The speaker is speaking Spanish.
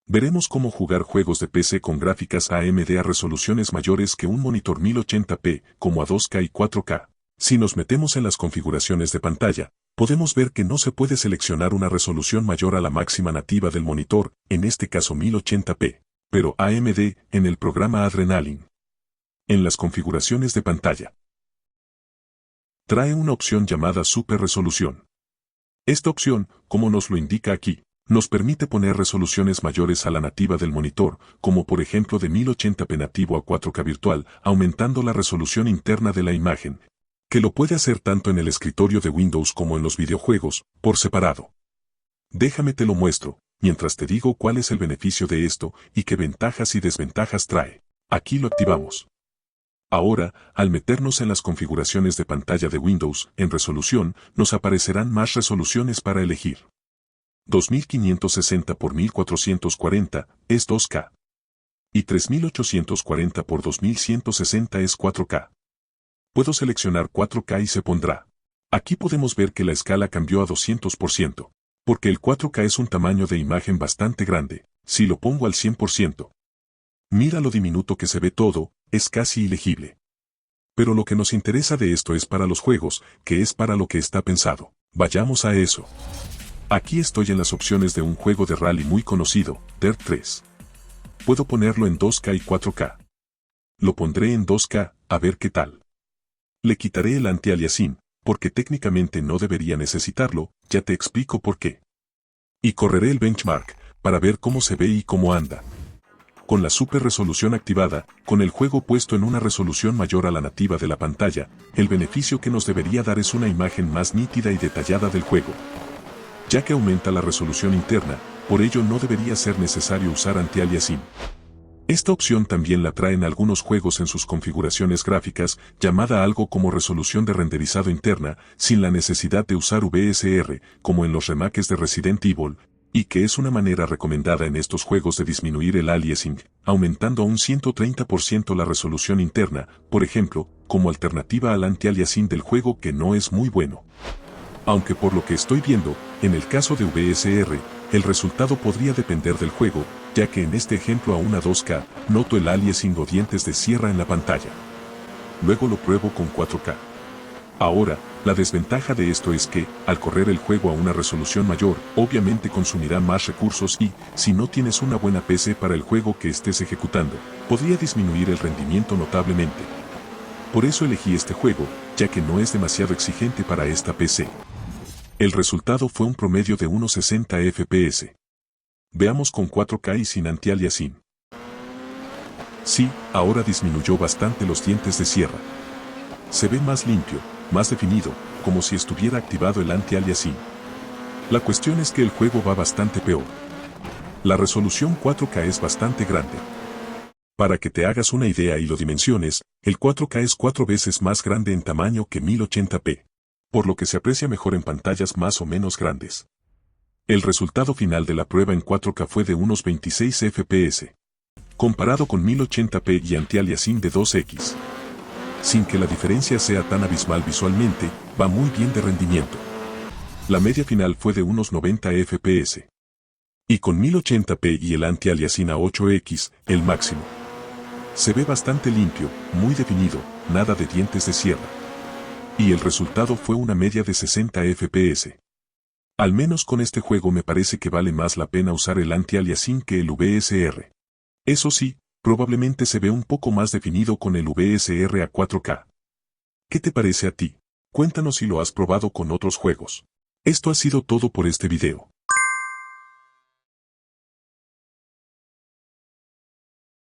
Veremos cómo jugar juegos de PC con gráficas AMD a resoluciones mayores que un monitor 1080p, como a 2K y 4K. Si nos metemos en las configuraciones de pantalla, podemos ver que no se puede seleccionar una resolución mayor a la máxima nativa del monitor, en este caso 1080p, pero AMD en el programa Adrenaline. En las configuraciones de pantalla, trae una opción llamada Super Resolución. Esta opción, como nos lo indica aquí, nos permite poner resoluciones mayores a la nativa del monitor, como por ejemplo de 1080p nativo a 4K virtual, aumentando la resolución interna de la imagen, que lo puede hacer tanto en el escritorio de Windows como en los videojuegos, por separado. Déjame te lo muestro, mientras te digo cuál es el beneficio de esto y qué ventajas y desventajas trae. Aquí lo activamos. Ahora, al meternos en las configuraciones de pantalla de Windows, en resolución, nos aparecerán más resoluciones para elegir. 2560 x 1440 es 2K. Y 3840 x 2160 es 4K. Puedo seleccionar 4K y se pondrá. Aquí podemos ver que la escala cambió a 200%, porque el 4K es un tamaño de imagen bastante grande. Si lo pongo al 100%, mira lo diminuto que se ve todo, es casi ilegible. Pero lo que nos interesa de esto es para los juegos, que es para lo que está pensado. Vayamos a eso. Aquí estoy en las opciones de un juego de rally muy conocido, Dirt 3. Puedo ponerlo en 2K y 4K. Lo pondré en 2K, a ver qué tal. Le quitaré el anti-aliasing, porque técnicamente no debería necesitarlo, ya te explico por qué. Y correré el benchmark, para ver cómo se ve y cómo anda. Con la super resolución activada, con el juego puesto en una resolución mayor a la nativa de la pantalla, el beneficio que nos debería dar es una imagen más nítida y detallada del juego. Ya que aumenta la resolución interna, por ello no debería ser necesario usar anti-aliasing. Esta opción también la traen algunos juegos en sus configuraciones gráficas, llamada algo como resolución de renderizado interna, sin la necesidad de usar VSR, como en los remakes de Resident Evil, y que es una manera recomendada en estos juegos de disminuir el aliasing, aumentando a un 130% la resolución interna, por ejemplo, como alternativa al anti-aliasing del juego que no es muy bueno. Aunque por lo que estoy viendo, en el caso de VSR, el resultado podría depender del juego, ya que en este ejemplo a una 2K, noto el aliasing o dientes de sierra en la pantalla. Luego lo pruebo con 4K. Ahora, la desventaja de esto es que, al correr el juego a una resolución mayor, obviamente consumirá más recursos y, si no tienes una buena PC para el juego que estés ejecutando, podría disminuir el rendimiento notablemente. Por eso elegí este juego, ya que no es demasiado exigente para esta PC. El resultado fue un promedio de unos 60 FPS. Veamos con 4K y sin anti-aliasing. Sí, ahora disminuyó bastante los dientes de sierra. Se ve más limpio, más definido, como si estuviera activado el anti-aliasing. La cuestión es que el juego va bastante peor. La resolución 4K es bastante grande. Para que te hagas una idea y lo dimensiones, el 4K es 4 veces más grande en tamaño que 1080p. Por lo que se aprecia mejor en pantallas más o menos grandes. El resultado final de la prueba en 4K fue de unos 26 FPS. Comparado con 1080p y anti-aliasing de 2X. Sin que la diferencia sea tan abismal visualmente, va muy bien de rendimiento. La media final fue de unos 90 FPS. Y con 1080p y el anti-aliasing a 8X, el máximo. Se ve bastante limpio, muy definido, nada de dientes de sierra. Y el resultado fue una media de 60 FPS. Al menos con este juego me parece que vale más la pena usar el anti-aliasing que el VSR. Eso sí, probablemente se ve un poco más definido con el VSR a 4K. ¿Qué te parece a ti? Cuéntanos si lo has probado con otros juegos. Esto ha sido todo por este video.